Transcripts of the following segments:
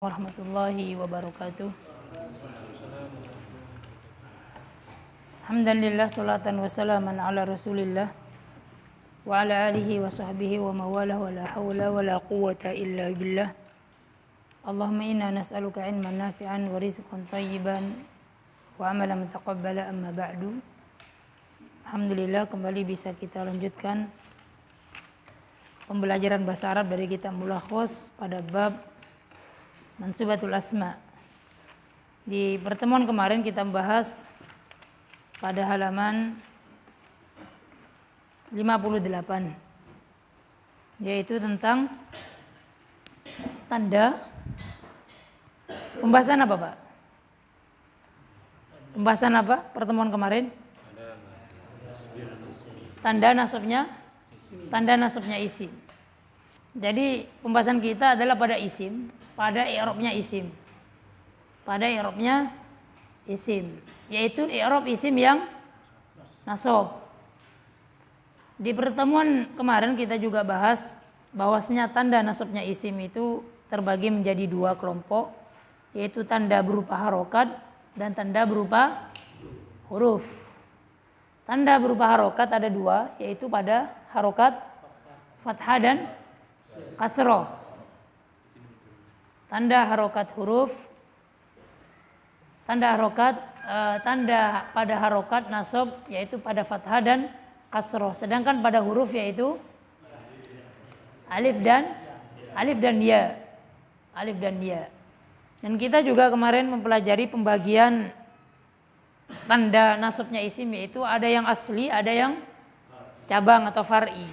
Warahmatullahi wabarakatuh. Alhamdulillah, salatan wassalaman ala rasulillah wa ala alihi wa sahbihi wa mawalah wa la hawla wa la quwata illa billah. Allahumma inna nas'aluka ilman nafi'an wa rizqan tayyiban wa amalan mutaqabbala, amma ba'du. Alhamdulillah, kembali bisa kita lanjutkan pembelajaran bahasa Arab dari kitab Mulakhos pada bab Mansubatul Asma. Di pertemuan kemarin kita membahas pada halaman 58, yaitu tentang tanda. Pembahasan apa, Pak? Pembahasan apa pertemuan kemarin? Tanda nasabnya isim. Jadi pembahasan kita adalah pada isim, pada i'rabnya isim. Pada i'rabnya isim, yaitu i'rab isim yang nasab. Di pertemuan kemarin kita juga bahas bahwasanya tanda nasabnya isim itu terbagi menjadi dua kelompok, yaitu tanda berupa harokat dan tanda berupa huruf. Tanda berupa harokat ada dua, yaitu pada harokat fathah dan kasroh. Tanda harokat huruf, tanda pada harokat nasab yaitu pada fathah dan kasroh. Sedangkan pada huruf yaitu alif dan ya. Dan kita juga kemarin mempelajari pembagian tanda nasabnya isim, yaitu ada yang asli, ada yang cabang atau far'i.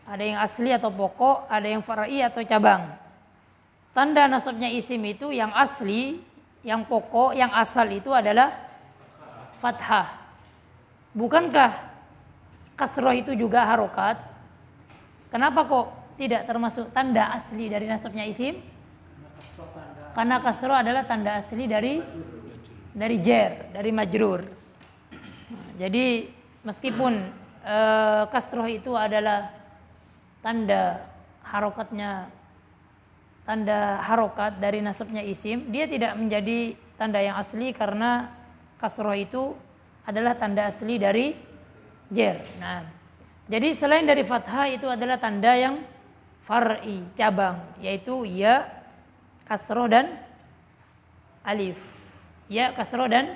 Ada yang asli atau pokok, ada yang far'i atau cabang. Tanda nasabnya isim itu yang asli, yang pokok, yang asal itu adalah fathah. Bukankah kasroh itu juga harokat? Kenapa kok tidak termasuk tanda asli dari nasabnya isim? Karena kasroh adalah tanda asli dari jer, dari majrur. Jadi meskipun kasroh itu adalah tanda harokatnya, tanda harokat dari nasabnya isim, dia tidak menjadi tanda yang asli karena kasroh itu adalah tanda asli dari jer. Nah, jadi selain dari fathah itu adalah tanda yang far'i, cabang, yaitu ya, kasroh dan alif. Ya, kasroh dan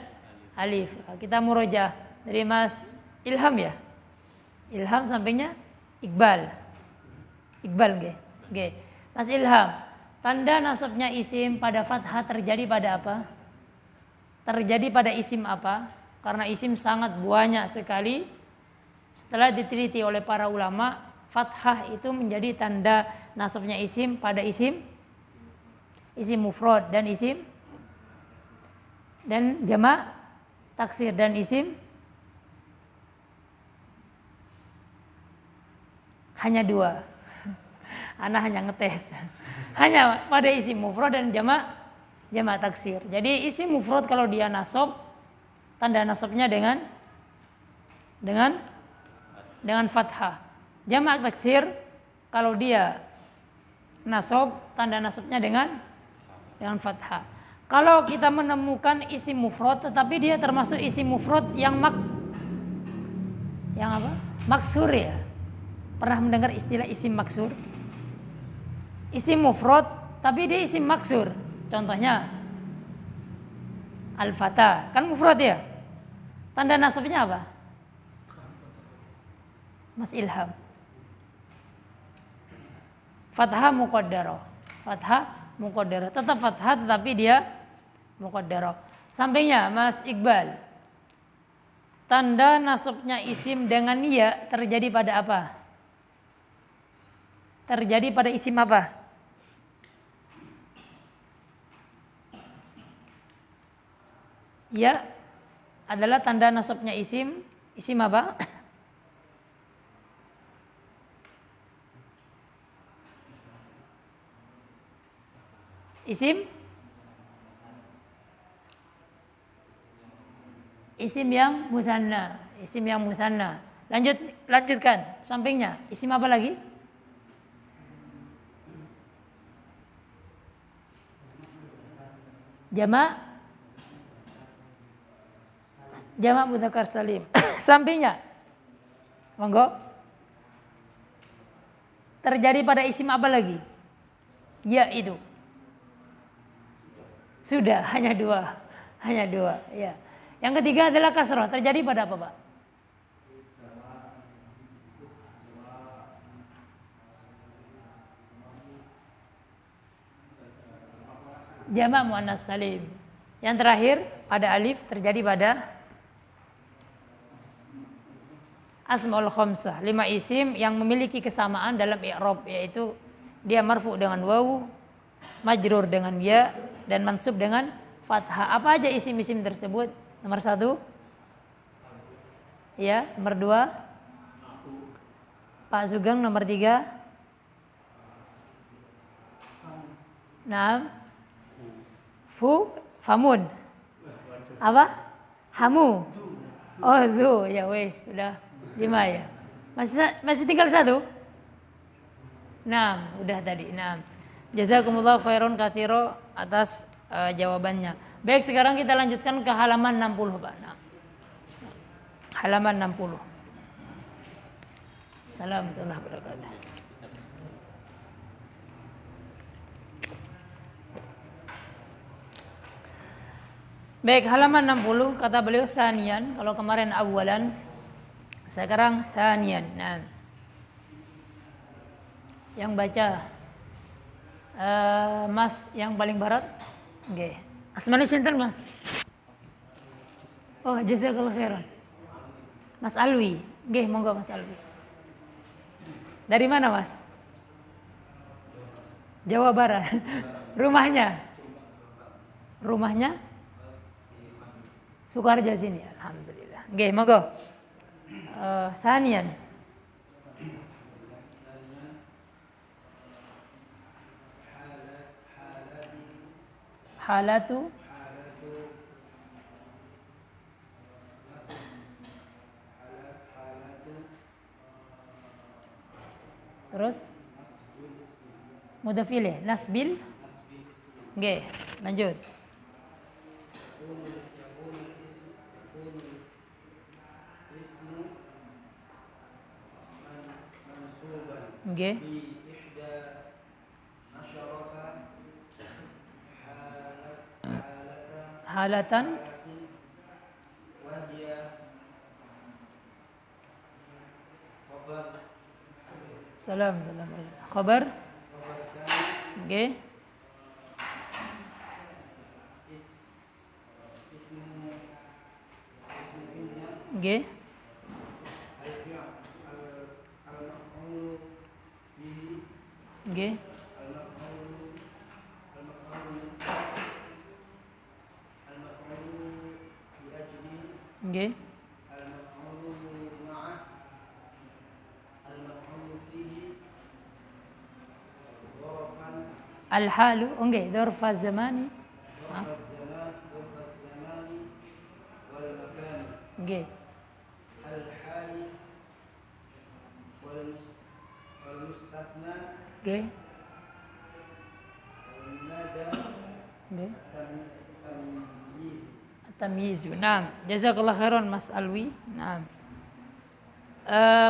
alif. Kita murojaah dari Mas Ilham ya. Ilham sampingnya Iqbal. Nggih. Mas Ilham, tanda nasabnya isim pada fathah terjadi pada apa? Terjadi pada isim apa? Karena isim sangat banyak sekali. Setelah diteliti oleh para ulama, fathah itu menjadi tanda nasabnya isim pada isim mufrad dan isim dan jamak taksir dan isim hanya dua. Ana hanya ngetes. Hanya pada isim mufrad dan jamak taksir. Jadi isim mufrad kalau dia nasab, tanda nasabnya dengan fathah. Jamak taksir kalau dia nasab, tanda nasabnya dengan fathah. Kalau kita menemukan isim mufrad tetapi dia termasuk isim mufrad yang maksur ya. Pernah mendengar istilah isim maksur? Isim mufrad tapi dia isim maksur. Contohnya al-fata, kan mufrad ya. Tanda nasabnya apa? Mas Ilham. Fathah muqaddarah. Tetap fathah tetapi dia muqaddarah. Sampainya Mas Iqbal. Tanda nasabnya isim dengan ya terjadi pada apa? Terjadi pada isim apa? Ya adalah tanda nasabnya isim apa? Isim yang mutsanna. Lanjutkan. Sampingnya isim apa lagi? Jamak mudzakkar salim. Sampingnya. Monggo. Terjadi pada isim apa lagi? Ya itu. Sudah, hanya dua. Ya. Yang ketiga adalah kasrah. Terjadi pada apa, Pak? Jamak muannas salim. Yang terakhir pada alif terjadi pada asmaul khamsah, 5 isim yang memiliki kesamaan dalam i'rab, yaitu dia marfu dengan wawu, majrur dengan ya, dan mansub dengan fathah. Apa aja isim-isim tersebut? Nomor 1 ya, nomor 2 Pak Sugeng, nomor 3 famun. Apa? Hamu. Oh, itu ya wes, sudah 5 ya. Masih tinggal 1. 6, udah tadi 6. Jazakumullah khairan katsiro atas jawabannya. Baik, sekarang kita lanjutkan ke halaman 60, Pak. Nah. Halaman 60. Assalamualaikum warahmatullahi wabarakatuh. Baik, halaman 60 kata beliau tsaniyan, kalau kemarin awalan, sekarang tsaniyan. Nah. Yang baca Mas yang paling barat. Nggih. Asmane sinten, Mas? Oh, jazakallahu khairan. Mas Alwi. Nggih, monggo Mas Alwi. Dari mana, Mas? Jawa Barat. Rumahnya? Sukoharjo sini. Alhamdulillah. Nggih, monggo. Tsaniyan. Halatu terus mudhaf ilaih nasbil. Nggih, lanjut. Nggih. Halatan salam dalam khabar. Nggih. Nggih. Nggih. Nggih. Al-halu, nggih, dzarf az-zamani. Nggih. Al-hali wal mustathna. Nggih. Nggih. Tamyiz. Naam, jazakallahu khairan Mas Alwi. Naam.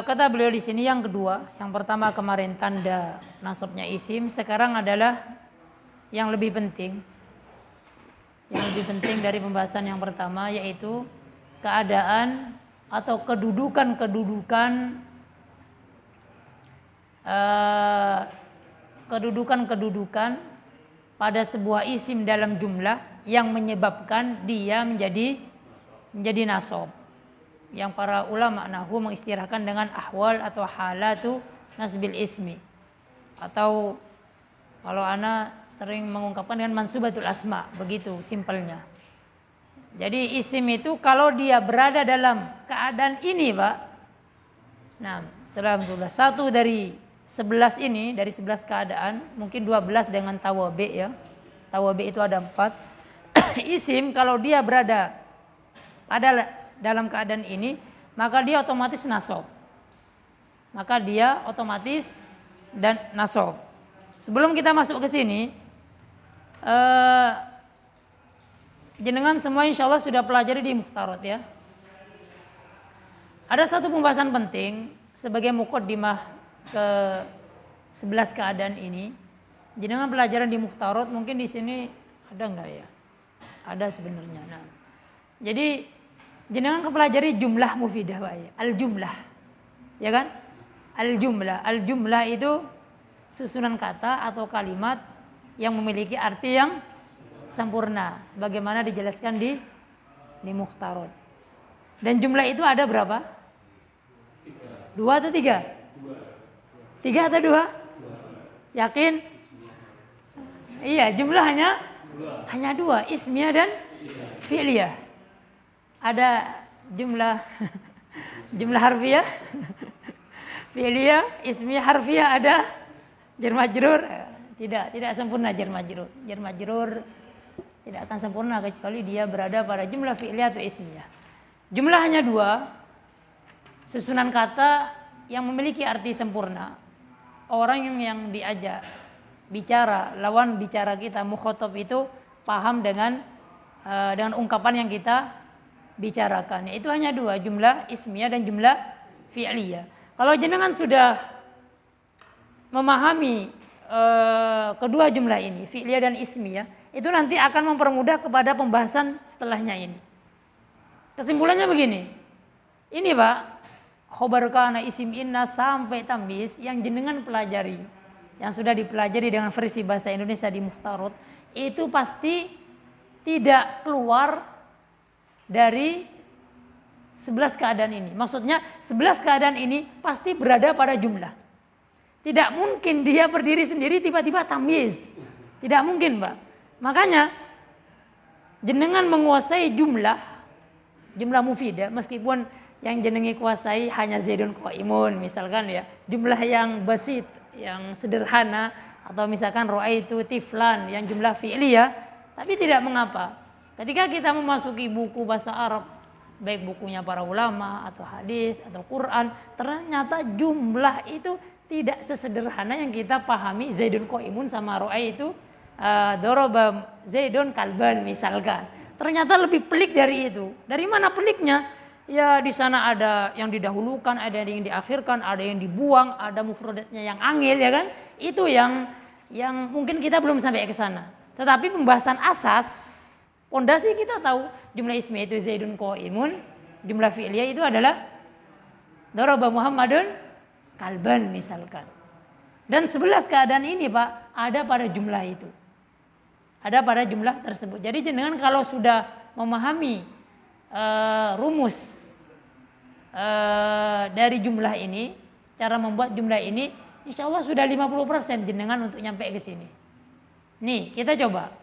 Kata beliau di sini yang kedua, yang pertama kemarin tanda nasabnya isim, sekarang adalah yang lebih penting. Yang lebih penting dari pembahasan yang pertama, yaitu keadaan atau kedudukan pada sebuah isim dalam jumlah yang menyebabkan dia menjadi nasab. Yang para ulama nahwu mengistilahkan dengan ahwal atau halatu nasbil ismi, atau kalau ana sering mengungkapkan dengan mansubatul asma, begitu simpelnya. Jadi isim itu kalau dia berada dalam keadaan ini, Pak. Nah, alhamdulillah, satu dari 11 ini, dari 11 keadaan, mungkin 12 dengan tawabi ya. Tawabi itu ada 4. Isim kalau dia berada pada dalam keadaan ini, maka dia otomatis nasab. Maka dia otomatis dan nasab. Sebelum kita masuk ke sini, jenengan semua insya Allah sudah pelajari di Mukhtarat ya. Ada satu pembahasan penting sebagai muqaddimah ke 11 keadaan ini. Jenengan pelajaran di Mukhtarat mungkin di sini ada enggak ya? Ada sebenarnya. Nah, jadi jenengan pelajari jumlah mufidah Pak ya. Al-jumlah. Ya kan? Al-jumlah. Al-jumlah itu susunan kata atau kalimat yang memiliki arti yang sempurna sebagaimana dijelaskan di Mukhtarat. Dan jumlah itu ada berapa? 2 atau 3? 3 atau 2? Yakin? Iya, jumlahnya hanya 2, ismiyah dan fi'liyah. Ada jumlah jumlah harfiah, fi'liyah, ismiyah, harfiah, ada jar majrur. Tidak sempurna jar majrur. Jar majrur tidak akan sempurna kecuali dia berada pada jumlah fi'liyah atau ismiyah. Jumlah hanya 2, susunan kata yang memiliki arti sempurna. Orang yang diajak bicara, lawan bicara kita, mukhatab itu paham dengan ungkapan yang kita bicarakan. Itu hanya 2, jumlah ismiyah dan jumlah fi'liyah. Kalau jenengan sudah memahami kedua jumlah ini, fi'liyah dan ismiyah, itu nanti akan mempermudah kepada pembahasan setelahnya ini. Kesimpulannya begini. Ini Pak, khobar kana, isim inna sampai tamyiz yang jenengan pelajari, yang sudah dipelajari dengan versi bahasa Indonesia di Mukhtarat, itu pasti tidak keluar dari 11 keadaan ini. Maksudnya 11 keadaan ini pasti berada pada jumlah. Tidak mungkin dia berdiri sendiri tiba-tiba tamyiz. Tidak mungkin Pak. Makanya jenengan menguasai jumlah mufidah, meskipun yang jenengi kuasai hanya zaidun qaimun misalkan ya, jumlah yang basit, yang sederhana, atau misalkan ra'aitu tiflan yang jumlah fi'liyah, tapi tidak mengapa. Ketika kita memasuki buku bahasa Arab, baik bukunya para ulama atau hadis atau Quran, ternyata jumlah itu tidak sesederhana yang kita pahami zaidun qaimun sama ra'aitu daraba zaidun kalban misalkan. Ternyata lebih pelik dari itu. Dari mana peliknya? Ya di sana ada yang didahulukan, ada yang diakhirkan, ada yang dibuang, ada mufradatnya yang angil ya kan? Itu yang mungkin kita belum sampai ke sana. Tetapi pembahasan asas, pondasi kita tahu jumlah ismi itu zaidun qaimun, jumlah fi'liyah itu adalah daraba Muhammadun kalban misalkan. Dan 11 keadaan ini Pak ada pada jumlah itu. Ada pada jumlah tersebut. Jadi jenengan kalau sudah memahami rumus dari jumlah ini, cara membuat jumlah ini, insya Allah sudah 50% jenengan untuk nyampe ke sini. Nih kita coba,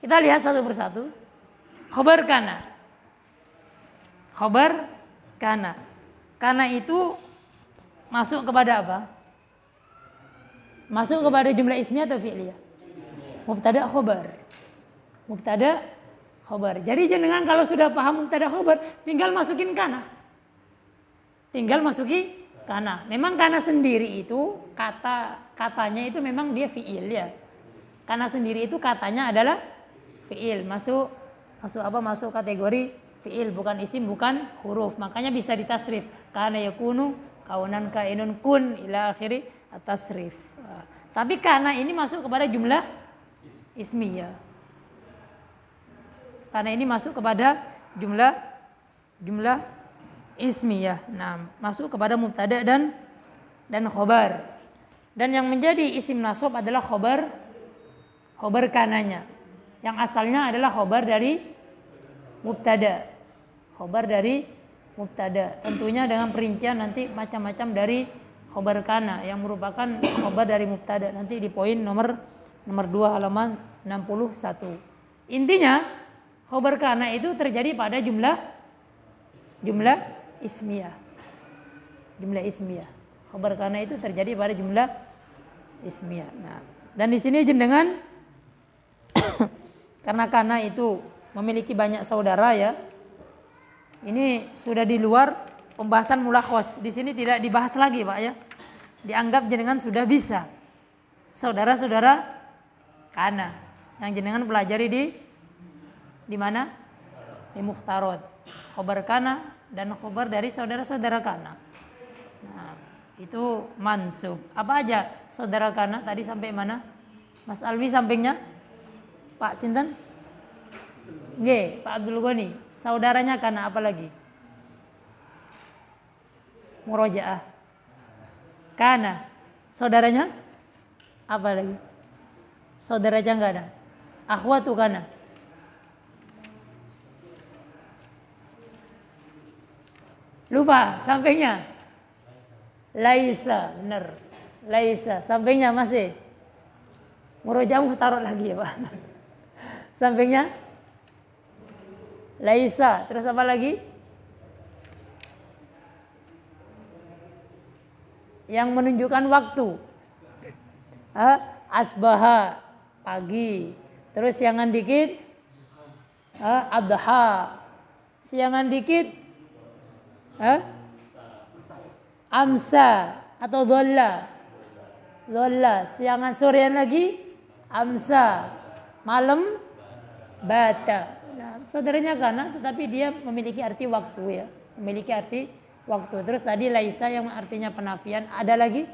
kita lihat satu persatu. Khobar kana, khobar kana, kana itu masuk kepada apa? Masuk kepada jumlah ismiyah atau fi'liyah? Mubtada khobar. Mubtada khobar. Jadi jenengan kalau sudah paham mubtada khobar, tinggal masukin kana. Tinggal masuki kana. Memang kana sendiri itu katanya itu memang dia fi'il ya. Kana sendiri itu katanya adalah fi'il. Masuk apa? Masuk kategori fi'il, bukan isim, bukan huruf. Makanya bisa ditasrif. Kana yakunu, kaunan kainun kun ila akhiri at-tasrif. Tapi kana ini masuk kepada jumlah ismiyah. Karena ini masuk kepada jumlah ismiyah. Nah, masuk kepada mubtada dan khobar. Dan yang menjadi isim nasab adalah khobar kananya. Yang asalnya adalah khobar dari mubtada. Khobar dari mubtada. Tentunya dengan perincian nanti macam-macam dari khobar kana yang merupakan khobar dari mubtada. Nanti di poin nomor 2 halaman 61. Intinya khobar kana itu terjadi pada jumlah ismiyah. Jumlah ismiyah. Khobar kana itu terjadi pada jumlah ismiyah. Nah, dan di sini jenengan karena kana itu memiliki banyak saudara ya. Ini sudah di luar pembahasan mulakhos. Di sini tidak dibahas lagi, Pak ya. Dianggap jenengan sudah bisa. Saudara-saudara kana yang jenengan pelajari di di mana? Di mukhtarot. Khobar kana dan khobar dari saudara-saudara kana. Nah, itu mansub. Apa aja saudara kana tadi sampai mana? Mas Alwi sampingnya? Pak Sinten? Nggih, Pak Abdul Ghani. Saudaranya kana apa lagi? Murojaah. Kana. Saudaranya? Apa lagi? Saudara aja enggak ada. Akhwatu kana. Lupa sampingnya. Laisa, benar. Laisa, sampingnya masih. Murojaah taruh lagi ya, Pak. Sampingnya Laisa, terus apa lagi? Yang menunjukkan waktu. Asbaha, pagi. Terus siangan dikit adha. Siangan dikit amsa atau dhalla. Dhalla. Siangan sorean lagi amsa. Malam bata. Nah, saudaranya kana tetapi dia memiliki arti waktu ya. Memiliki arti waktu. Terus tadi laisa yang artinya penafian. Ada lagi?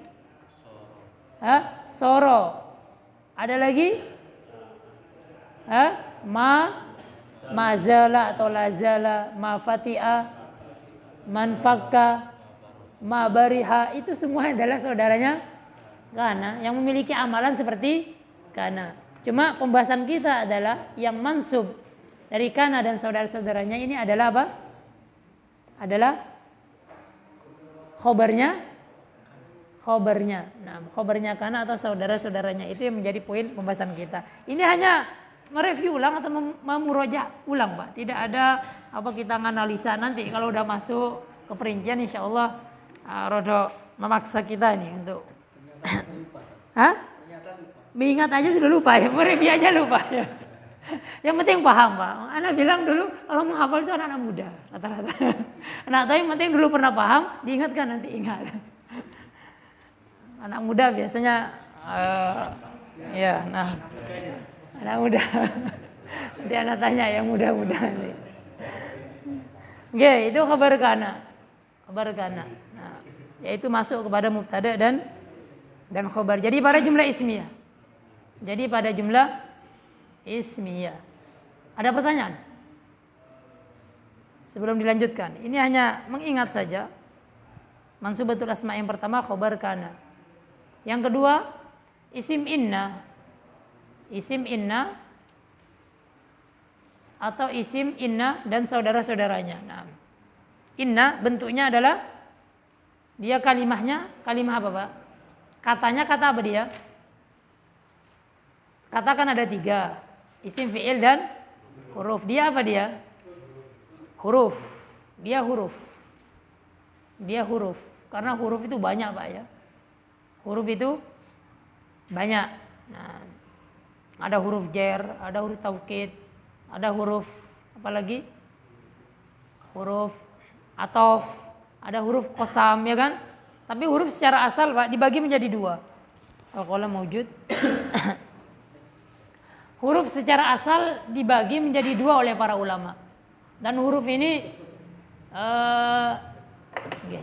Soro. Ada lagi? Mazala atau lazala, mafati'a, manfakka, mabariha, itu semua adalah saudaranya kana yang memiliki amalan seperti kana. Cuma pembahasan kita adalah yang mansub dari kana dan saudara-saudaranya ini adalah apa? Adalah khobarnya. Nah, khobarnya kana atau saudara-saudaranya itu yang menjadi poin pembahasan kita. Ini hanya mereview ulang atau memuroja ulang, Pak. Tidak ada apa kita menganalisa nanti kalau udah masuk ke perincian insya Allah rodo memaksa kita ini untuk mengingat aja sudah lupa ya, mereview aja lupa ya. Yang penting paham, Pak. Anak bilang dulu kalau menghafal itu anak-anak muda rata-rata. Anak tahu yang penting dulu pernah paham, diingatkan nanti ingat. Anak muda biasanya anak muda. Nanti anak tanya yang muda-muda nih. Oke, itu khabar kana. Khabar kana. Nah, yaitu masuk kepada mubtada dan khabar. Jadi pada jumlah ismiyah. Ada pertanyaan? Sebelum dilanjutkan, ini hanya mengingat saja. Mansubatul asma yang pertama khabar kana. Yang kedua, isim inna. Isim inna atau isim inna dan saudara-saudaranya. Nah, inna bentuknya adalah dia kalimah apa, Pak? Katanya kata apa dia? Kata kan ada 3. Isim fi'il dan huruf. Dia apa dia? Huruf. Dia huruf. Karena huruf itu banyak, Pak ya. Huruf itu banyak. Nah, ada huruf jar, ada huruf taukid, ada huruf apa lagi? Huruf atof, ada huruf qasam ya kan? Tapi huruf secara asal, Pak, dibagi menjadi 2. Kalau maujud. Huruf secara asal dibagi menjadi 2 oleh para ulama. Dan huruf ini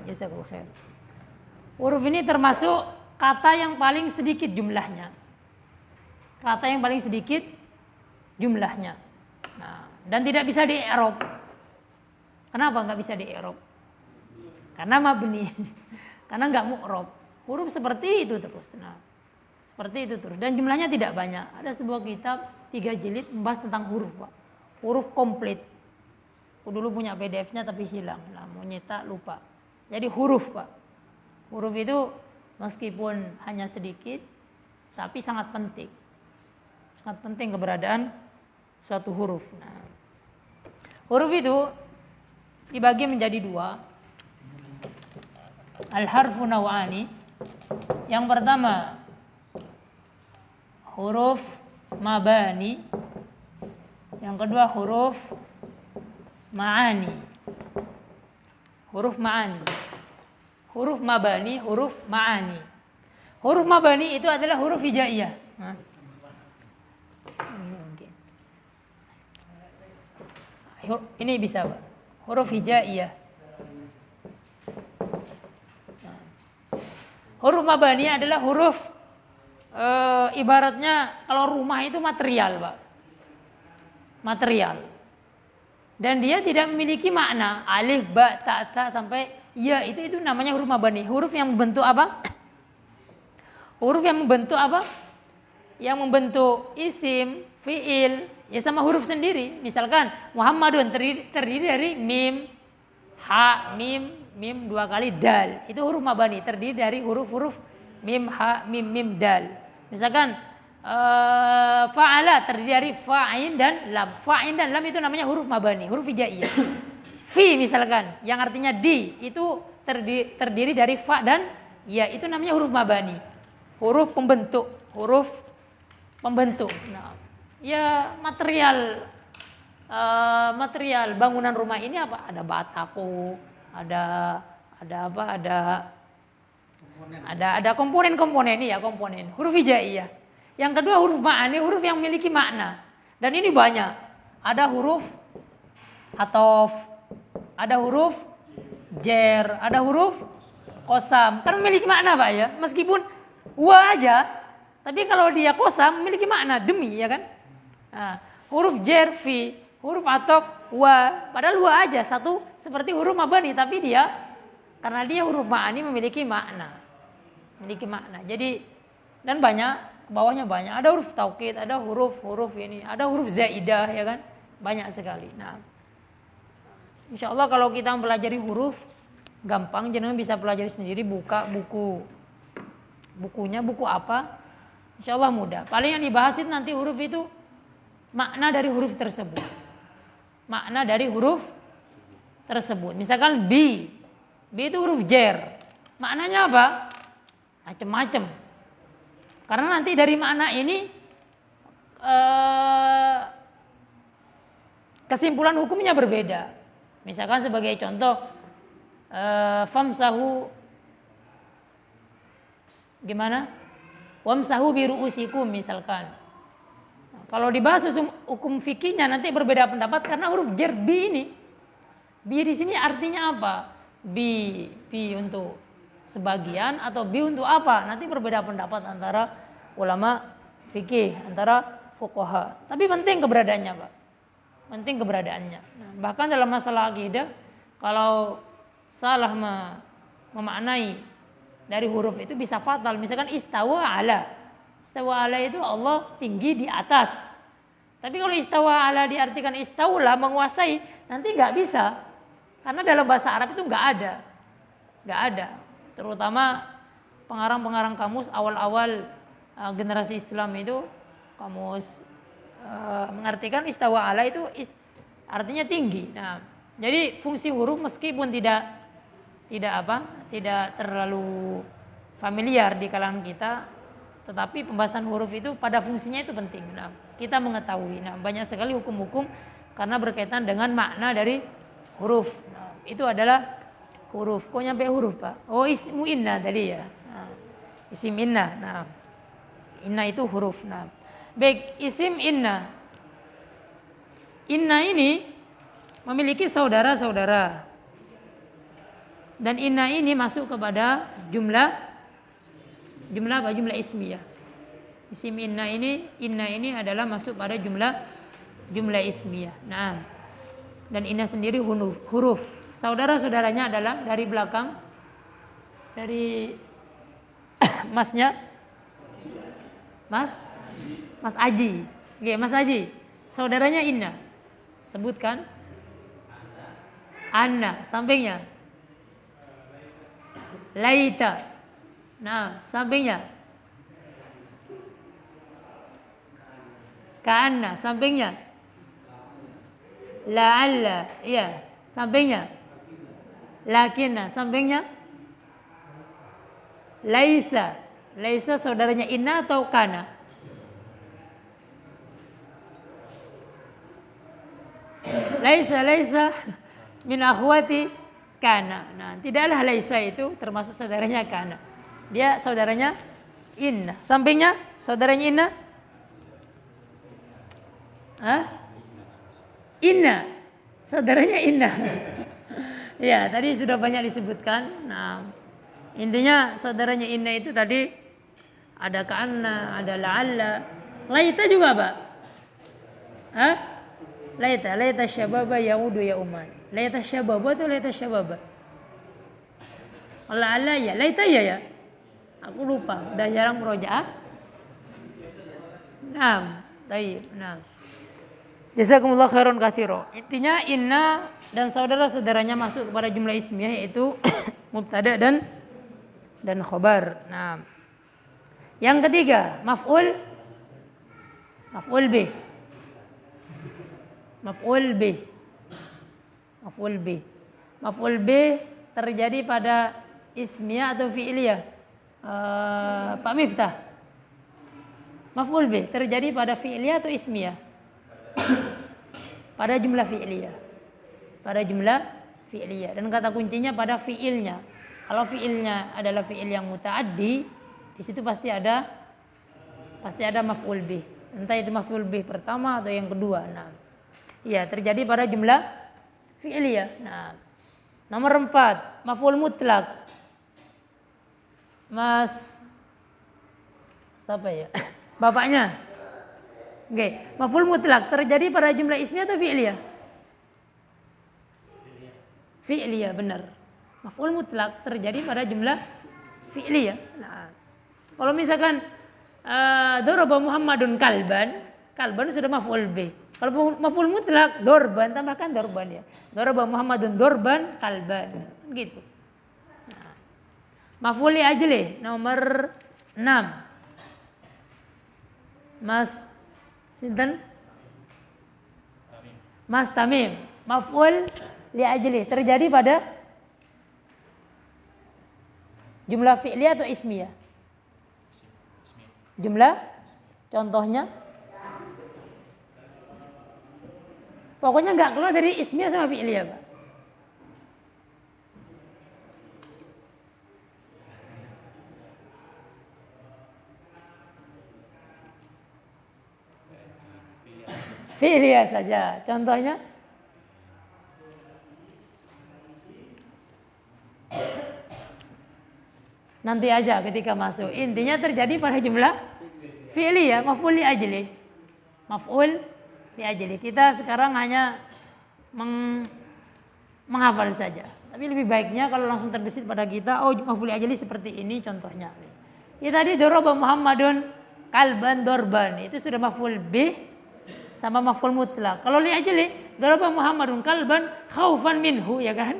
jazakallahu khair. Huruf ini termasuk kata yang paling sedikit jumlahnya. Nah, dan tidak bisa di-i'rab. Kenapa enggak bisa di-i'rab? Karena mabni. Karena enggak mu'rab. Huruf seperti itu terus. Nah, seperti itu terus. Dan jumlahnya tidak banyak. Ada sebuah kitab 3 jilid membahas tentang huruf, Pak. Huruf komplit. Aku dulu punya PDF-nya tapi hilang. Nah, mau nyetak lupa. Jadi huruf, Pak. Huruf itu meskipun hanya sedikit, tapi sangat penting. Sangat penting keberadaan suatu huruf. Nah, huruf itu dibagi menjadi 2. Al-harfu naw'ani. Yang pertama, huruf mabani. Yang kedua, huruf ma'ani. Huruf ma'ani. Huruf mabani, huruf ma'ani. Huruf mabani itu adalah huruf hijaiyah. ini bisa, Pak. Huruf hijaiyah. Huruf mabani adalah huruf ibaratnya kalau rumah itu material, Pak. Material. Dan dia tidak memiliki makna alif, ba, ta, ta sampai ya, itu namanya huruf mabani. Huruf yang membentuk apa? Huruf yang membentuk apa? Yang membentuk isim, fiil, ya sama huruf sendiri. Misalkan Muhammadun terdiri dari mim, ha, mim 2 kali, dal. Itu huruf mabani, terdiri dari huruf-huruf mim, ha, mim, dal. Misalkan fa'ala terdiri dari fa'in dan lam. Fa'in dan lam itu namanya huruf mabani, huruf hijaiyah. Fi misalkan yang artinya di, itu terdiri dari fa dan ya, itu namanya huruf mabani. Huruf pembentuk, huruf pembentuk. Nah, ya material bangunan rumah ini apa? Ada batako, ada apa? Ada komponen-komponen ya, komponen. Huruf hijaiyah. Yang kedua huruf ma'ani, huruf yang memiliki makna. Dan ini banyak. Ada huruf atof, ada huruf jer, ada huruf kosam. Kan memiliki makna, Pak ya. Meskipun wa aja, tapi kalau dia kosam memiliki makna demi, ya kan? Nah, huruf jer, fi, huruf atof, wa, padahal wa aja satu seperti huruf mabani, tapi dia karena dia huruf ma'ani memiliki makna. Jadi dan banyak, ke bawahnya banyak. Ada huruf taukid, ada huruf ini, ada huruf zaidah, ya kan? Banyak sekali. Nah, insya Allah kalau kita mempelajari huruf gampang, jenengan bisa pelajari sendiri, buka bukunya, buku apa, insya Allah mudah. Paling yang dibahas itu nanti huruf itu makna dari huruf tersebut. Makna dari huruf tersebut. Misalkan bi itu huruf jer. Maknanya apa? Macam-macam. Karena nanti dari makna ini kesimpulan hukumnya berbeda. Misalkan sebagai contoh, famsahu gimana? Wamsahu biru'usikum misalkan. Nah, kalau dibahas hukum fikihnya nanti berbeda pendapat karena huruf jer bi ini. Bi di sini artinya apa? Bi untuk sebagian atau bi untuk apa? Nanti berbeda pendapat antara ulama fikih, antara fuqaha. Tapi penting keberadaannya, Pak. Penting keberadaannya. Nah, bahkan dalam masalah akidah, kalau salah memaknai dari huruf itu bisa fatal. Misalkan istawa ala. Istawa ala itu Allah tinggi di atas. Tapi kalau istawa ala diartikan istaula, menguasai, nanti nggak bisa. Karena dalam bahasa Arab itu nggak ada. Terutama pengarang-pengarang kamus awal-awal generasi Islam itu, kamus mengartikan istawa ala itu artinya tinggi. Nah, jadi fungsi huruf meskipun tidak terlalu familiar di kalangan kita, tetapi pembahasan huruf itu pada fungsinya itu penting. Nah, kita mengetahui. Nah, banyak sekali hukum-hukum karena berkaitan dengan makna dari huruf. Nah, itu adalah huruf. Kok nyampe huruf, Pak? Oh, ismu inna tadi ya. Nah, isim inna. Nah, inna itu huruf. Nah, baik, isim inna. Inna ini memiliki saudara-saudara. Dan inna ini masuk kepada jumlah apa? Jumlah ismiyah. Isim inna ini adalah masuk pada jumlah ismiyah. Nah, dan inna sendiri huruf. Saudara-saudaranya adalah dari belakang, dari masnya, Mas Aji. Oke, Mas Aji. Saudaranya inna. Sebutkan. Anna, sampingnya. Laita. Nah, sampingnya. Ka'anna, sampingnya. La'alla, iya, sampingnya. Lakinna, sampingnya. Laisa. Laisa saudaranya inna atau kana? Laisa min akhwati kana. Nah, tidaklah laisa itu termasuk saudaranya kana. Dia saudaranya inna. Sampingnya saudaranya inna? Hah? Inna. saudaranya inna. Ya, tadi sudah banyak disebutkan. Nah, intinya saudaranya inna itu tadi ada ka'anna, ada la'alla. Laita juga, Pak. Hah? Laita syababa yaudu ya uman. Laita syababa atau laita syababa? La'alla ya, laita ya. Aku lupa, udah jarang murojaah. Naam, baik, naam. Jazakumullah khairan katsira. Intinya inna dan saudara-saudaranya masuk kepada jumlah ismiyah yaitu mubtada dan khobar. Nah, yang ketiga maf'ul bih. Maf'ul bih terjadi pada ismiyah atau fi'liyah. Pak Miftah. Maf'ul bih terjadi pada fi'liyah atau ismiyah? Pada jumlah fi'liyah. Dan kata kuncinya pada fi'ilnya. Kalau fi'ilnya adalah fi'il yang muta'addi, di situ pasti ada maf'ul bih. Entah itu maf'ul bih pertama atau yang kedua. Nah, iya terjadi pada jumlah fi'liyah. Nah, nomor 4 maf'ul mutlak. Mas siapa ya? Bapaknya. Oke, maf'ul mutlak terjadi pada jumlah ismiyah atau fi'liyah? Fi'liyah, benar. Maf'ul mutlak terjadi pada jumlah fi'liyah. Nah, kalau misalkan daraba Muhammadun kalban sudah maf'ul bih. Kalau maf'ul mutlak dorban, tambahkan dorban ya. Daraba Muhammadun dorban kalban, gitu. Nah, maf'ul li ajli nomor 6. Mas sinten? Mas Tamim. Maf'ul li ajli terjadi pada jumlah fi'liyah atau ismiyah? Jumlah, contohnya? Pokoknya nggak keluar dari ismiyah sama fi'liyah, Pak. Fi'liyah saja. Contohnya? Nanti aja ketika masuk. Intinya terjadi pada jumlah fi'liyah, maf'ul li ajli. Maf'ul li ajli. Kita sekarang hanya menghafal saja. Tapi lebih baiknya kalau langsung terbesit pada kita, oh maf'ul li ajli seperti ini contohnya. Ya tadi daraba Muhammadun kalban dorban, itu sudah maf'ul bih sama maf'ul mutlak. Kalau li ajli daraba Muhammadun kalban khaufan minhu, ya kan?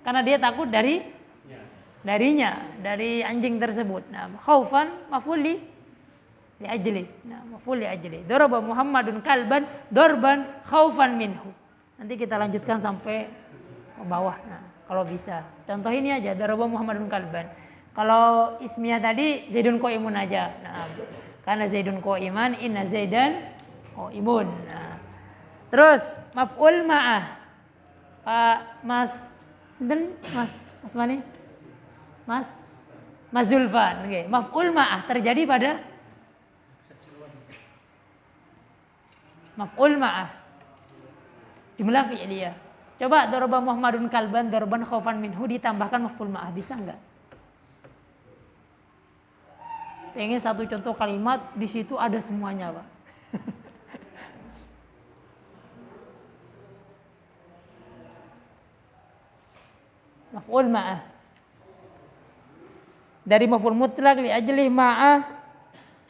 Karena dia takut darinya, dari anjing tersebut. Nah, khaufan maf'ul li ajli. Nah, maf'ul li ajli. Daraba Muhammadun kalban dorban khaufan minhu. Nanti kita lanjutkan sampai ke bawah. Nah, kalau bisa. Contoh ini aja, daraba Muhammadun kalban. Kalau ismiyah tadi Zaidun qaimun aja. Nah, karena Zaidun qaiman, inna Zaidan qaimun. Nah, terus maf'ul ma'ah. Pak Mas sinten? Mas Mani? Mas Zulfan. Okay. Maf'ul ma'ah terjadi pada maf'ul ma'ah jumlah fi'liyah. Coba daraba Muhammadun kalban darban khaufan minhu ditambahkan maf'ul ma'ah, bisa enggak? Pengen satu contoh kalimat di situ ada semuanya, Pak. Maf'ul ma'ah. Dari maf'ul mutlak li ajli ma'ah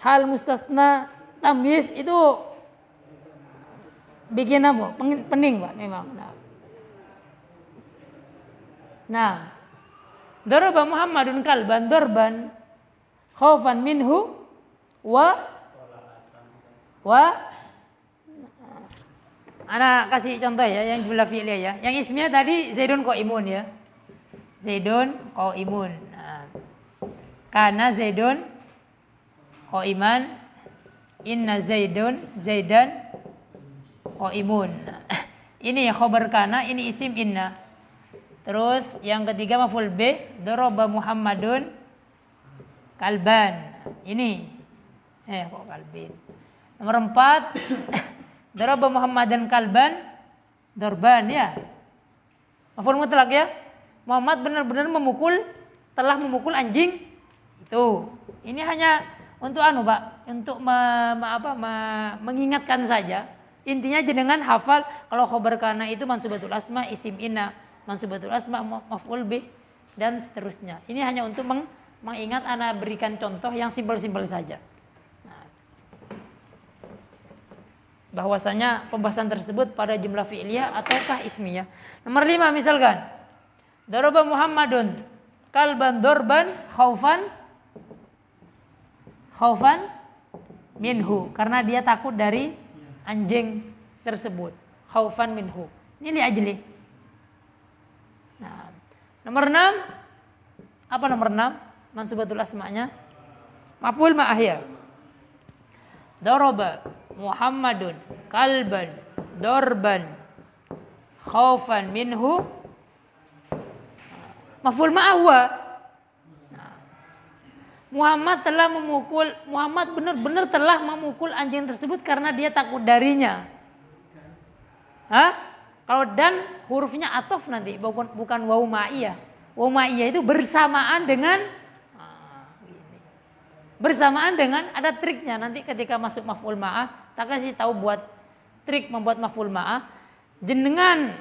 hal mustasna tamyiz itu bikin apa? Pening, Pak, memang. Nah, daraba Muhammadun kalban dorban khaufan minhu wa ana kasih contoh ya yang jumlah fi'liyah ya. Yang ismiyah tadi Zaidun qaimun ya. Zaidun qaimun. Nah, karena Zaidun qaiman, inna Zaidan qaimun. Ini khabar kana, ini isim inna. Terus yang ketiga maf'ul bih, daraba Muhammadun kalban. Ini kok kalbin. Nomor 4 daraba Muhammadan kalban Dorban ya. Maf'ul mutlak ya. Muhammad benar-benar telah memukul anjing itu. Ini hanya untuk Pak, untuk mengingatkan saja. Intinya jenengan hafal kalau khabar kana itu mansubatul asma, isim inna, mansubatul asma, maf'ul bih dan seterusnya. Ini hanya untuk mengingat, ana berikan contoh yang simpel-simpel saja. Bahwasanya pembahasan tersebut pada jumlah fi'liyah ataukah ismiyah. Nomor 5 misalkan, daraba Muhammadun kalban dorban khaufan minhu, karena dia takut dari anjing tersebut. Khaufan minhu. Ini li ajli. Nah, nomor 6. Apa nomor 6? Mansubatul asma'nya maf'ul ma'ah ya. Daraba Muhammadun kalban dorban khaufan minhu maf'ul ma'ah. Muhammad benar-benar telah memukul anjing tersebut karena dia takut darinya. Kalau dan hurufnya atof nanti, bukan waw ma'iyah. Waw ma'iyah itu bersamaan dengan ada triknya. Nanti ketika masuk maf'ul ma'ah, tak kasih tahu buat trik membuat maf'ul ma'ah. Jenengan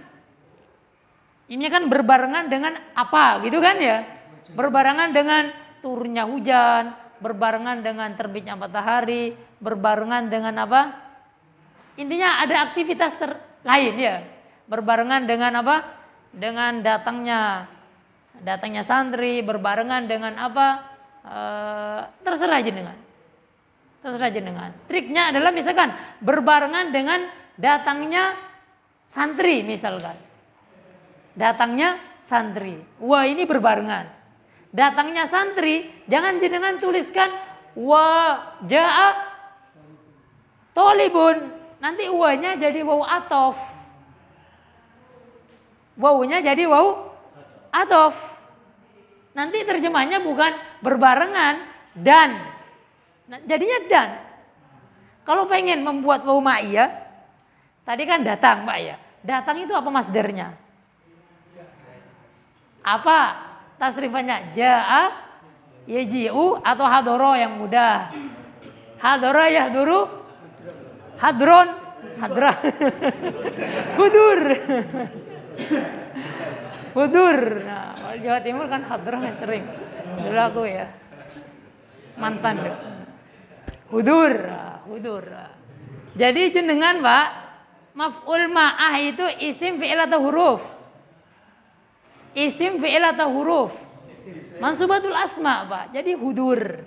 ini kan berbarengan dengan apa gitu kan ya? Berbarengan dengan turunnya hujan, berbarengan dengan terbitnya matahari, berbarengan dengan apa? Intinya ada aktivitas lain ya. Berbarengan dengan apa? Dengan datangnya santri, berbarengan dengan apa? Terserah jenengan. Triknya adalah misalkan berbarengan dengan datangnya santri misalkan. Datangnya santri. Wah, ini berbarengan. Datangnya santri, jangan jenengan tuliskan wa jaa tolibun. Nanti wanya jadi waw atof. Wawnya jadi waw atof. Nanti terjemahnya bukan berbarengan dan. Nah, jadinya dan. Kalau pengen membuat waw ma'iyah, tadi kan datang Pak ya. Datang itu apa masdarnya? Apa tasrifannya? Ja'a, yaji'u atau hadoro yang mudah? Hadoro yahduru, hadron, hadra, hudur. Nah, kalau Jawa Timur kan hadroh sering. Dulu aku ya mantan deh. Hudur. Jadi jenengan Pak, maf'ul ma'ah itu isim fi'il atau huruf? Isim fi'il atau huruf? Mansubatul asma Pak. Jadi hudur.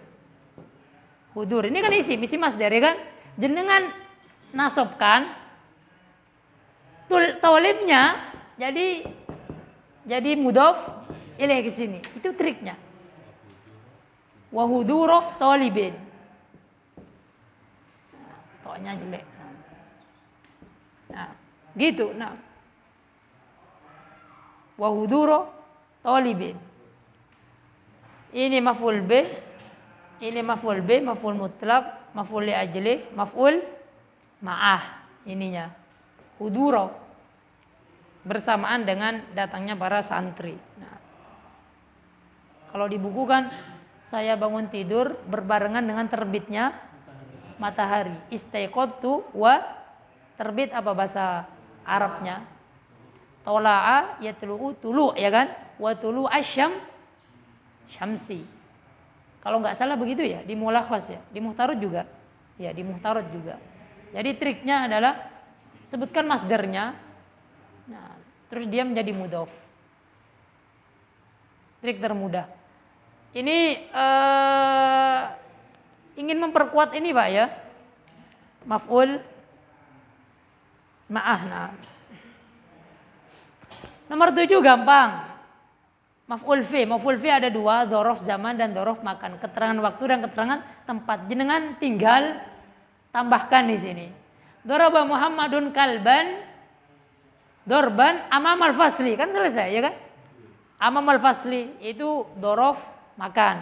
Ini kan isim masdar ya kan? Jenengan nasobkan tolibnya jadi mudhof ilaih ke sini. Itu triknya. Wa huduro tolibin. Toknya jelek. Nah, gitu. Nah. Wa huduro tolibin. Ini maf'ul bih, maf'ul mutlak, maf'ul li ajli, maf'ul ma'ah ininya. Huduro bersamaan dengan datangnya para santri. Nah, kalau di buku kan saya bangun tidur berbarengan dengan terbitnya matahari. Istaiqadtu wa terbit apa bahasa Arabnya? Tola'a yatlu'u tulu' ya kan? Wa tulu syamsi. Kalau nggak salah begitu ya di Mulakhas ya, di Muhtarud juga. Ya, di Muhtarud juga. Jadi triknya adalah sebutkan masdarnya. Nah, terus dia menjadi mudhof. Trik termudah. Ini ingin memperkuat ini Pak ya. Maf'ul ma'ah. Nah. Nomor 7 gampang. Maf'ul fi ada 2, dzaraf zaman dan dzaraf makan. Keterangan waktu dan keterangan tempat. Jenengan tinggal tambahkan di sini. Daraba Muhammadun kalban dorban amamal fasli, kan selesai ya kan? Amamal fasli itu dzaraf makan.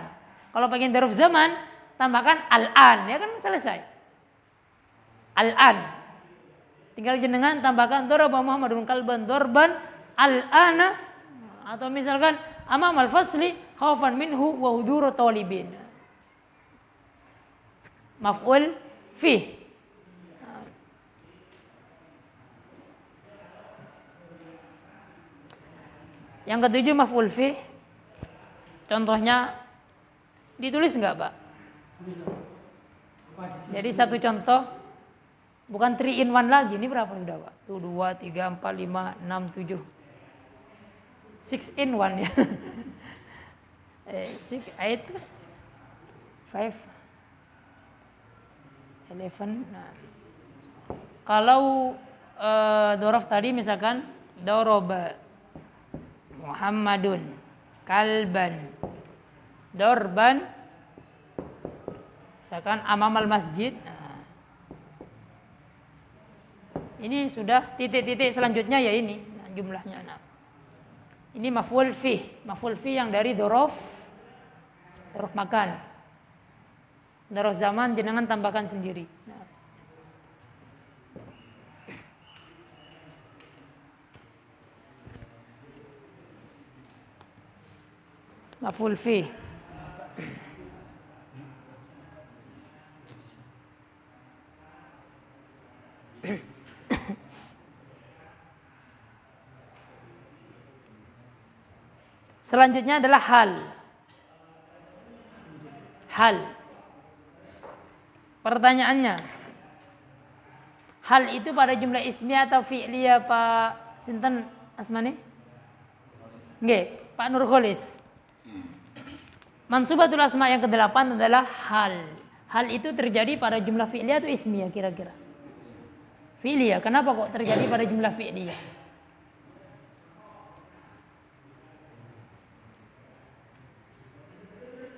Kalau pengen dzaraf zaman tambahkan al-an, ya kan selesai. Al-an. Tinggal jenengan tambahkan daraba Muhammadun kalban dorban al-ana, atau misalkan amamal fasli khaufan minhu wa huduru talibin. Maf'ul fi. Yang ketujuh maf'ul fi. Contohnya ditulis enggak, Pak? Jadi satu contoh, bukan 3 in 1 lagi. Ini berapa sudah, Pak? Tuh 2, 3, 4, 5, 6, 7. 6 in 1 ya. 6, 8, 5, 11. Nah. Kalau dorof tadi misalkan doroba Muhammadun kalban dorban, misalkan amamal masjid. Nah, ini sudah titik-titik selanjutnya ya ini jumlahnya. Nah, ini maf'ul fi yang dari dorof makan. Dorof zaman jenengan tambahkan sendiri. Nah. Maf'ul fi. Selanjutnya adalah hal. Pertanyaannya, hal itu pada jumlah ismiyah atau fi'liyah, Pak Sinten Asmani? Nggih, Pak Nurholis. Mansubatul asma yang ke-8 adalah hal. Hal itu terjadi pada jumlah fi'liyah atau ismiyah kira-kira? Fi'liyah. Kenapa kok terjadi pada jumlah fi'liyah?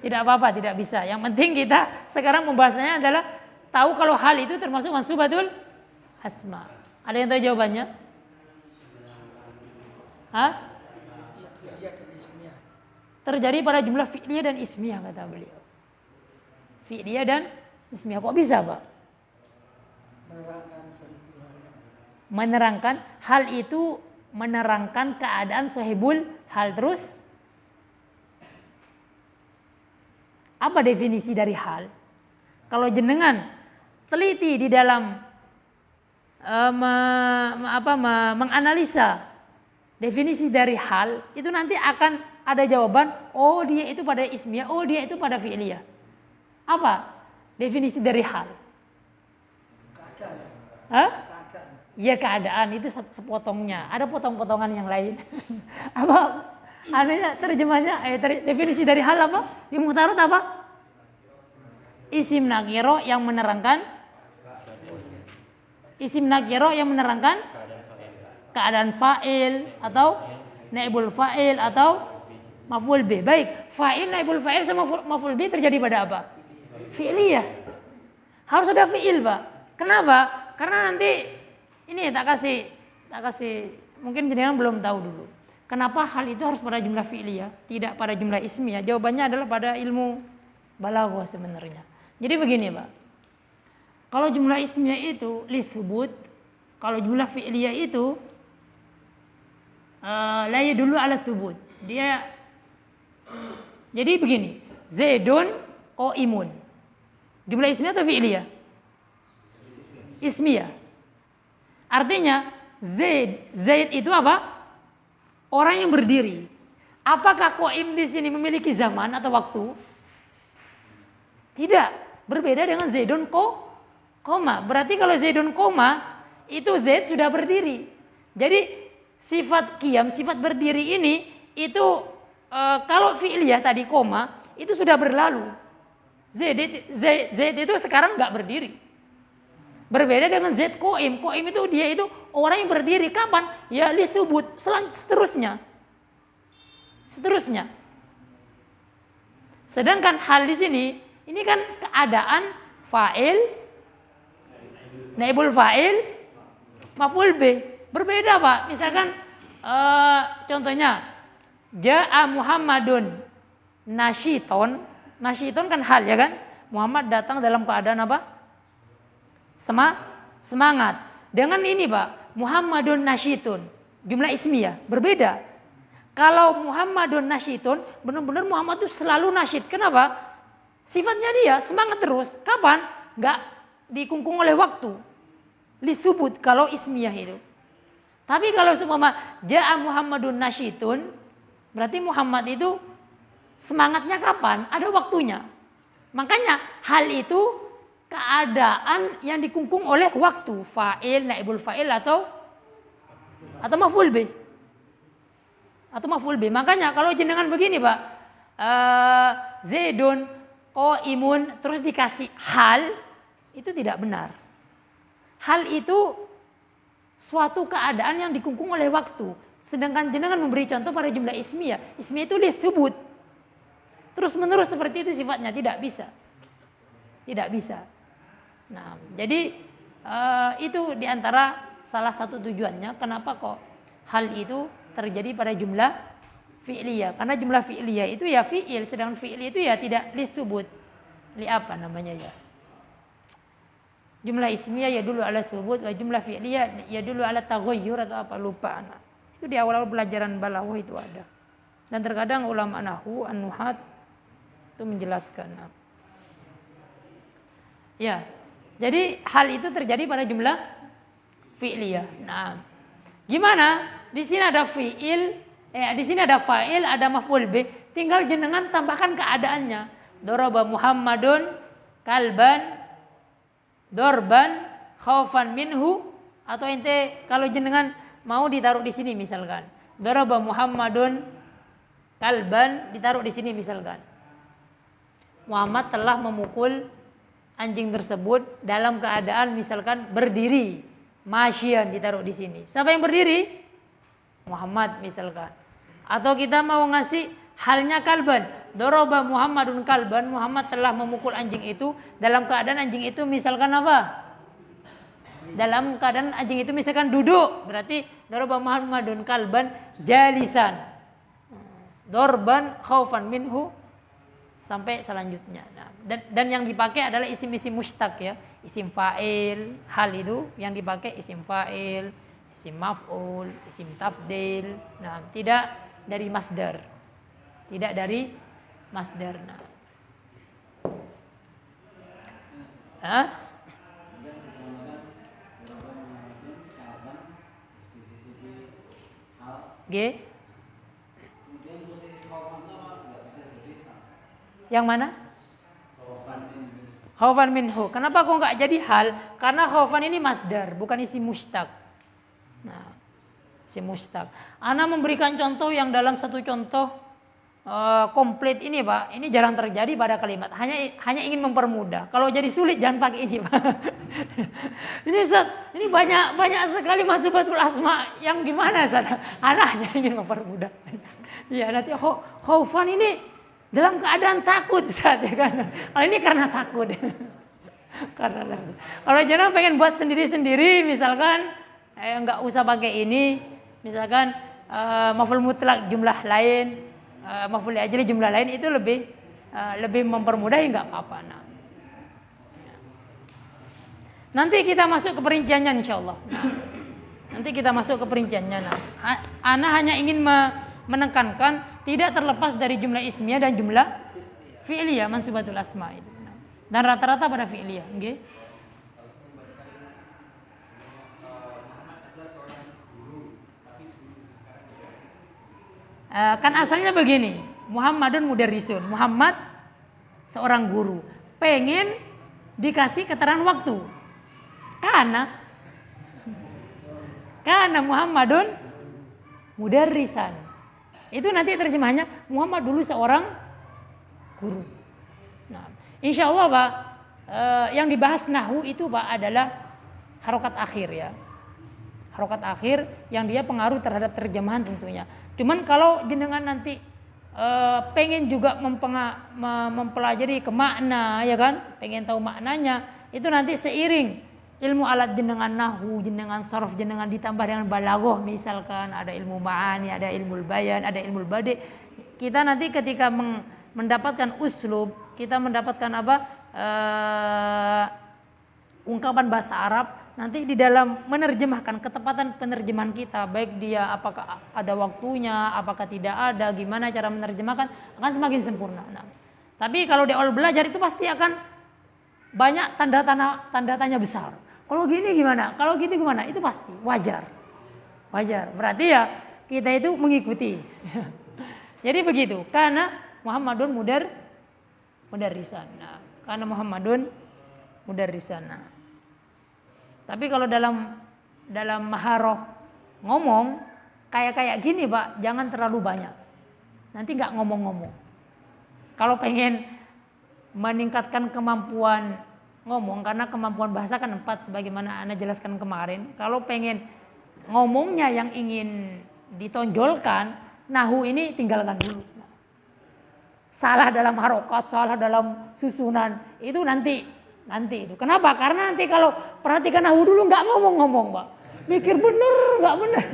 Tidak apa-apa, tidak bisa. Yang penting kita sekarang membahasnya adalah tahu kalau hal itu termasuk mansubatul asma. Ada yang tahu jawabannya? Hah? Terjadi pada jumlah fi'liyah dan ismiyah kata beliau. Fi'liyah dan ismiyah. Kok bisa, Pak? Menerangkan hal itu, menerangkan keadaan sahibul hal. Terus apa definisi dari hal? Kalau jenengan teliti di dalam menganalisa definisi dari hal, itu nanti akan ada jawaban, oh dia itu pada ismiyah, oh dia itu pada fi'liyah. Apa definisi dari hal? Keadaan. Hah? Ya keadaan, itu sepotongnya. Ada potong-potongan yang lain. Apa? Anunya terjemahnya, definisi dari hal apa? Di Muhtarot apa? Isim nakiro yang menerangkan keadaan fa'il atau naibul fa'il atau maf'ul bi. Baik, fa'il, naibul fa'il sama maf'ul bi terjadi pada apa? Fi'liyah. Harus ada fi'il, Pak. Kenapa? Karena nanti ini tak kasih mungkin jenengan belum tahu dulu. Kenapa hal itu harus pada jumlah fi'liyah, tidak pada jumlah ismiyah? Jawabannya adalah pada ilmu balaghah sebenarnya. Jadi begini, Pak. Kalau jumlah ismiyah itu li thubut, kalau jumlah fi'liyah itu la yadullu ala thubut. Dia jadi begini, Zaidun qaimun. Jumlah ismiyah atau fi'liyah? Ismiyah. Artinya Zaid itu apa? Orang yang berdiri. Apakah qaim di sini memiliki zaman atau waktu? Tidak. Berbeda dengan Zaidun koma. Berarti kalau Zaidun koma, itu Zaid sudah berdiri. Jadi sifat qiyam, sifat berdiri ini itu kalau fi'liyah tadi koma, itu sudah berlalu. Zaid itu sekarang nggak berdiri. Berbeda dengan Zaid qaim. Qaim itu dia itu orang yang berdiri. Kapan? Ya li thubut. Seterusnya. Sedangkan hal di sini ini kan keadaan fa'il, naibul fa'il, maf'ul bi. Berbeda, Pak. Misalkan contohnya ja'a Muhammadun nasyiton. Nasyiton kan hal ya kan? Muhammad datang dalam keadaan apa? Semangat. dengan ini Pak, Muhammadun nasyitun, jumlah ismiyah berbeda. Kalau Muhammadun nasyitun, benar-benar Muhammad itu selalu nasyid. Kenapa? Sifatnya dia semangat terus. Kapan? Enggak dikungkung oleh waktu. Lisubut kalau ismiyah itu. Tapi kalau seumpama ja'a Muhammadun nasyitun, berarti Muhammad itu semangatnya kapan? Ada waktunya. Makanya hal itu keadaan yang dikungkung oleh waktu. Fa'il, naibul fa'il atau maf'ul bih. Atau maf'ul bih. Makanya kalau jenengan begini Pak, Zaidun, Qaimun, terus dikasih hal, itu tidak benar. Hal itu suatu keadaan yang dikungkung oleh waktu. Sedangkan jenengan memberi contoh pada jumlah ismiyah. Ismiyah itu disebut. Terus menerus seperti itu sifatnya, tidak bisa. Tidak bisa. Nah, jadi itu diantara salah satu tujuannya kenapa kok hal itu terjadi pada jumlah fi'liyah. Karena jumlah fi'liyah itu ya fi'il, sedangkan fi'il itu ya tidak disebut. Li apa namanya ya? Jumlah ismiyah ya dulu ala thubut, jumlah fi'liyah ya dulu ala taghayyur atau apa lupa anak. Itu di awal pelajaran balaghah itu ada. Dan terkadang ulama nahwu an-nuhat itu menjelaskan. Ya. Jadi hal itu terjadi pada jumlah fi'liyah. Nah, gimana? Di sini ada fi'il, di sini ada fa'il, ada maf'ul bih. Tinggal jenengan tambahkan keadaannya. Daraba Muhammadun kalban, dorban, khaufan minhu, atau ente kalau jenengan mau ditaruh di sini misalkan. Daraba Muhammadun kalban, ditaruh di sini misalkan. Muhammad telah memukul anjing tersebut dalam keadaan misalkan berdiri. Masyian ditaruh di sini. Siapa yang berdiri? Muhammad misalkan. Atau kita mau ngasih halnya kalban. Daraba Muhammadun kalban, Muhammad telah memukul anjing itu dalam keadaan anjing itu misalkan apa? Dalam keadaan anjing itu misalkan duduk, berarti daraba Muhammadun kalban jalisan. Dorban khaufan minhu sampai selanjutnya. Nah, dan yang dipakai adalah isim-isim mustaq ya, isim fa'il, hal itu yang dipakai isim fa'il, isim maf'ul, isim tafdil. Nah, tidak dari masdar. Tidak dari masdar. G. Yang mana? Khaufan minhu. Kenapa kok nggak jadi hal? Karena khaufan ini masdar, bukan isim mustaq. Nah, isim mustaq. Ana memberikan contoh yang dalam satu contoh komplit ini Pak, ini jarang terjadi pada kalimat. Hanya ingin mempermudah. Kalau jadi sulit jangan pakai ini Pak. Ini Ustaz, ini banyak sekali masbutul asma yang gimana Ustaz? Ana hanya ingin mempermudah. Ya nanti khaufan ini dalam keadaan takut Ustaz ya kan. Kalau ini karena takut. Karena takut. Kalau jangan pengen buat sendiri-sendiri misalkan enggak usah pakai ini, misalkan maf'ul mutlak jumlah lain, maf'ul ajli jumlah lain itu lebih mempermudah ya enggak apa-apa. Nah. Nanti kita masuk ke perinciannya insyaallah. Nanti kita masuk ke perinciannya. Nah, ana hanya ingin menekankan tidak terlepas dari jumlah ismiyah dan jumlah fi'liyah mansubatul asma itu. Dan rata-rata pada fi'liyah, nggih. Kan asalnya begini, Muhammadun mudarrisun. Muhammad seorang guru, pengen dikasih keterangan waktu. Karena Muhammadun mudarrisan. Itu nanti terjemahnya Muhammad dulu seorang guru. Nah, insya Allah Pak, yang dibahas nahwu itu Pak adalah harokat akhir ya. Harokat akhir yang dia pengaruh terhadap terjemahan tentunya. Cuman kalau jenengan nanti pengen juga mempelajari ke makna ya kan, pengen tahu maknanya, itu nanti seiring ilmu alat jenengan nahwu, jenengan sarf, jenengan ditambah dengan balaghah misalkan, ada ilmu ma'ani, ada ilmu bayan, ada ilmu badi. Kita nanti ketika mendapatkan uslub, kita mendapatkan ungkapan bahasa Arab, nanti di dalam menerjemahkan, ketepatan penerjemahan kita, baik dia apakah ada waktunya, apakah tidak ada, gimana cara menerjemahkan, akan semakin sempurna. Nah, tapi kalau di awal belajar itu pasti akan banyak tanda tanya besar. Kalau gini gimana? Kalau gitu gimana? Itu pasti wajar. Wajar. Berarti ya kita itu mengikuti. Jadi begitu. Karena Muhammadun mudarrisan. Nah, karena Muhammadun mudarrisan. Nah, tapi kalau dalam maharoh ngomong kayak gini, Pak, jangan terlalu banyak. Nanti nggak ngomong-ngomong. Kalau pengen meningkatkan kemampuan ngomong, karena kemampuan bahasa kan 4 sebagaimana Anda jelaskan kemarin. Kalau pengen ngomongnya yang ingin ditonjolkan, nahu ini tinggalkan dulu. Salah dalam harokat, salah dalam susunan, itu nanti itu. Kenapa? Karena nanti kalau perhatikan nahu dulu nggak ngomong-ngomong, Pak. Mikir bener nggak bener.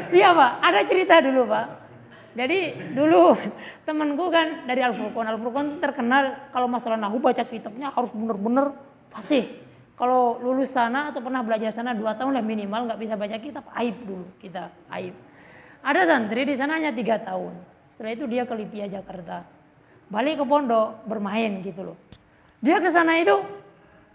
Iya, Pak. Ada cerita dulu, Pak. Jadi dulu temanku kan dari Al-Furqan. Al-Furqan terkenal kalau masalah nahu baca kitabnya harus bener-bener fasih. Kalau lulus sana atau pernah belajar sana 2 tahun lah minimal nggak bisa baca kitab, aib dulu kita, aib. Ada santri di sana hanya 3 tahun. Setelah itu dia ke Lipia Jakarta. Balik ke pondok bermain gitu loh. Dia ke sana itu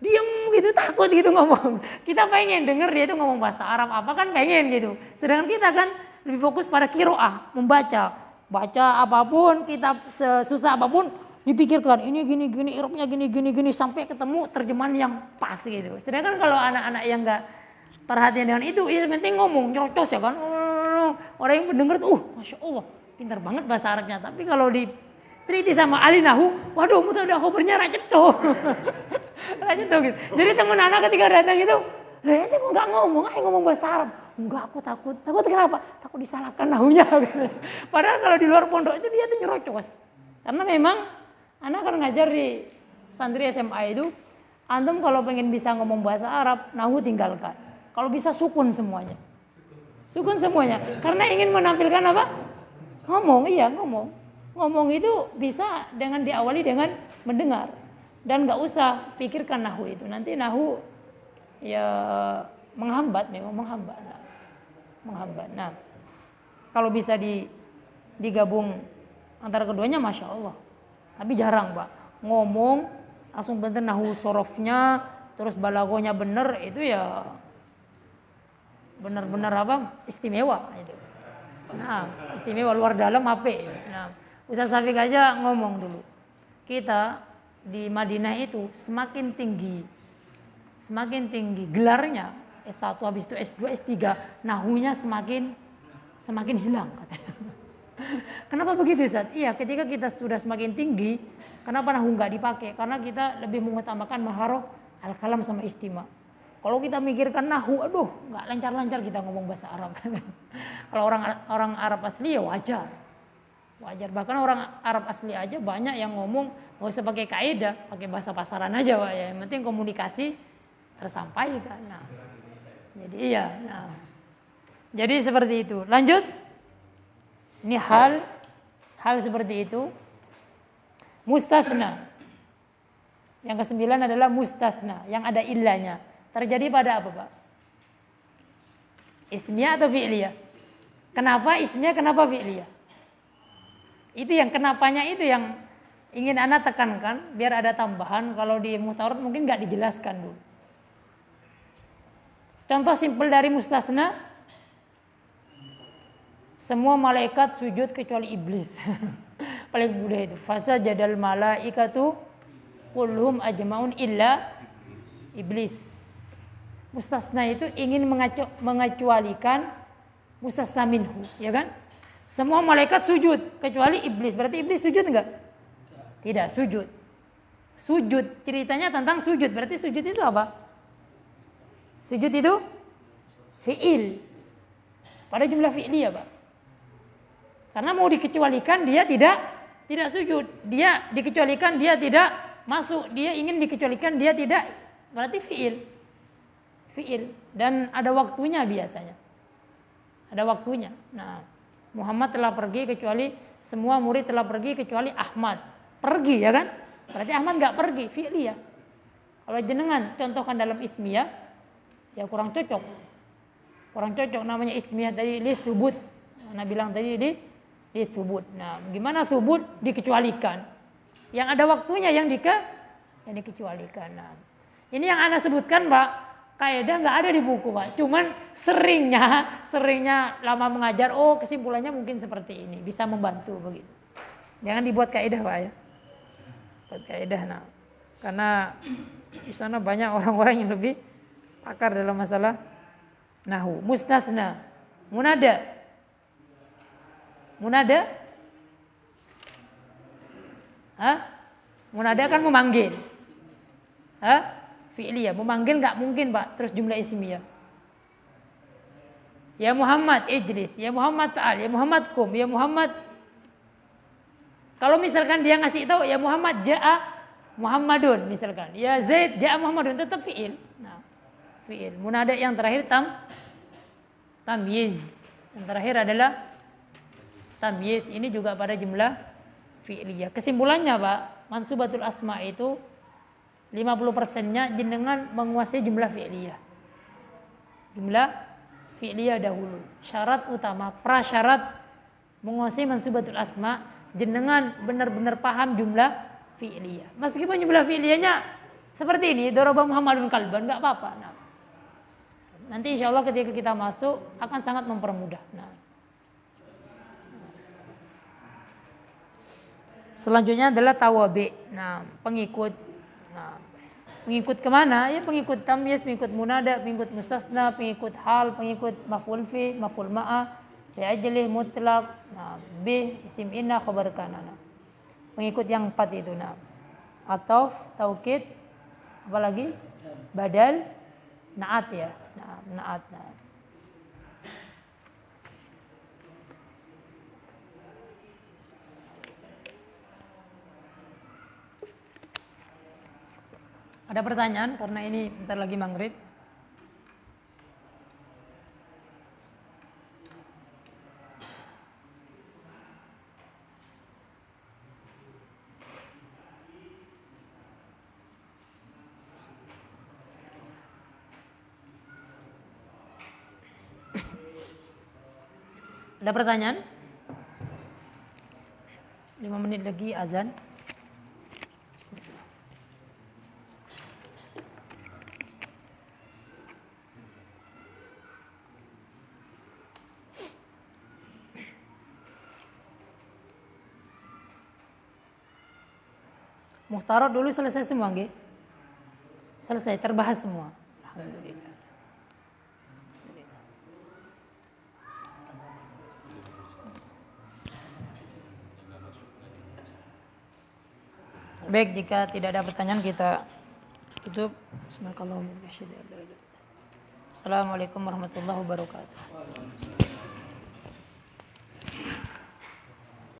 diem gitu, takut gitu ngomong. Kita pengen denger dia itu ngomong bahasa Arab apa kan pengen gitu. Sedangkan kita kan lebih fokus pada qiraah, membaca. Baca apapun, kitab sesusah apapun dipikirkan ini gini, irobnya gini sampai ketemu terjemahan yang pas gitu. Sedangkan kalau anak-anak yang enggak perhatian dengan itu, ya penting ngomong nyerocos ya kan. Orang yang mendengar tuh, Masya Allah, pintar banget bahasa Arabnya. Tapi kalau diteliti sama ahli nahu, waduh, mudah udah khobarnya raceto. Raceto gitu. Jadi teman anak ketika datang itu, itu kok nggak ngomong, ayo ngomong bahasa Arab. Enggak, aku takut. Takut kenapa? Takut disalahkan nahunya. Padahal kalau di luar pondok itu dia tuh nyerocos. Karena memang anak kan ngajar di santri SMA itu, antum kalau pengen bisa ngomong bahasa Arab, nahu tinggalkan. Kalau bisa sukun semuanya. Sukun semuanya. Karena ingin menampilkan apa? Ngomong, iya ngomong. Ngomong itu bisa dengan diawali dengan mendengar. Dan nggak usah pikirkan nahu itu. Nanti nahu ya menghambat, memang menghambat. Nah, kalau bisa digabung antara keduanya, Masya Allah. Tapi jarang, Pak. Ngomong langsung bener nahu sorofnya, terus balagonya bener, itu ya benar-benar apa? Istimewa itu. Nah, istimewa luar dalam HP. Nah, Ustaz Syafiq aja ngomong dulu. Kita di Madinah itu semakin tinggi gelarnya, S1 habis itu S2, S3, nahunya semakin hilang katanya. Kenapa begitu, Ustaz? Iya, ketika kita sudah semakin tinggi, kenapa nahu nggak dipakai? Karena kita lebih mengutamakan maharoh, al-kalam sama istima. Kalau kita mikirkan nahu, aduh, nggak lancar-lancar kita ngomong bahasa Arab. Kalau orang Arab asli ya wajar. Bahkan orang Arab asli aja banyak yang ngomong nggak usah pakai kaidah, pakai bahasa pasaran aja, Pak. Ya, yang penting komunikasi tersampaikan. Nah, jadi iya. Nah, jadi seperti itu. Lanjut. Ini hal seperti itu. Mustatsna. Yang ke-9 adalah mustatsna, yang ada illahnya. Terjadi pada apa, Pak? Ismiyah atau fi'liyah? Kenapa ismiyah, kenapa fi'liyah? Itu yang kenapanya itu yang ingin Anda tekankan biar ada tambahan. Kalau di Muhtarat mungkin nggak dijelaskan dulu. Contoh simpel dari mustatsna, semua malaikat sujud kecuali iblis. Paling mudah itu. Fasajadal malaikatu kulluhum ajmaun illa iblis. Mustatsna itu ingin mengecualikan mustasna minhu, ya kan? Semua malaikat sujud kecuali iblis. Berarti iblis sujud enggak? Tidak sujud. Sujud, ceritanya tentang sujud. Berarti sujud itu apa? Sujud itu fi'il. Pada jumlah fi'liyah, Pak. Karena mau dikecualikan dia tidak sujud. Dia dikecualikan dia tidak masuk. Dia ingin dikecualikan dia tidak. Berarti fi'il. Dan ada waktunya biasanya. Ada waktunya. Nah, Muhammad telah pergi kecuali semua murid telah pergi kecuali Ahmad. Pergi, ya kan? Berarti Ahmad enggak pergi, fi'liyah. Kalau jenengan contohkan dalam ismiyah, ya kurang cocok. Kurang cocok namanya ismiyah tadi li subut. Nah bilang tadi di subut. Nah, gimana subut dikecualikan? Yang ada waktunya yang dikecualikan. Nah, ini yang Anda sebutkan, Pak, kaidah nggak ada di buku, Pak. Cuman seringnya lama mengajar, oh kesimpulannya mungkin seperti ini, bisa membantu begitu. Jangan dibuat kaidah, Pak ya. Buat kaidah, nah. Karena di sana banyak orang-orang yang lebih pakar dalam masalah nahwu. Mustasna, munada. Munada? Munada kan memanggil. Fi'liyah, memanggil nggak mungkin, Pak, terus jumlah ismiyah. Ya Muhammad ijlis, ya Muhammad ta'al, ya Muhammad kum, ya Muhammad. Kalau misalkan dia ngasih tahu ya Muhammad ja'a Muhammadun misalkan, ya Zaid ja'a Muhammadun, tetap fi'il. Nah, fi'il. Munada yang terakhir tamyiz. Yang terakhir adalah tamyiz. Ini juga pada jumlah fi'liyah. Kesimpulannya, Pak, mansubatul asma itu 50%-nya jenengan menguasai jumlah fi'liyah. Jumlah fi'liyah dahulu. Syarat utama, prasyarat menguasai mansubatul asma, jenengan benar-benar paham jumlah fi'liyah. Meskipun jumlah fi'liyahnya seperti ini, daraba Muhammadun kalban, enggak apa-apa. Nah, nanti insya Allah ketika kita masuk akan sangat mempermudah. Nah, selanjutnya adalah tawabi. Nah, pengikut. Nah, pengikut kemana? Ya pengikut tamyiz, pengikut munada, pengikut mustasna, pengikut hal, pengikut maf'ul fi, maf'ul ma'a, fi'ajlih, mutlak, nah, bi, isim inna, khabar kana. Nah, pengikut yang 4 itu. Nah, ataf, taukid, apalagi? Badal, naat ya. Nah, naat. Nah. Ada pertanyaan karena ini bentar lagi maghrib. Ada pertanyaan? 5 menit lagi azan. Muhtarat dulu selesai semua, nggih? Selesai, terbahas semua. Alhamdulillah. Baik, jika tidak ada pertanyaan kita tutup. Assalamualaikum warahmatullahi wabarakatuh.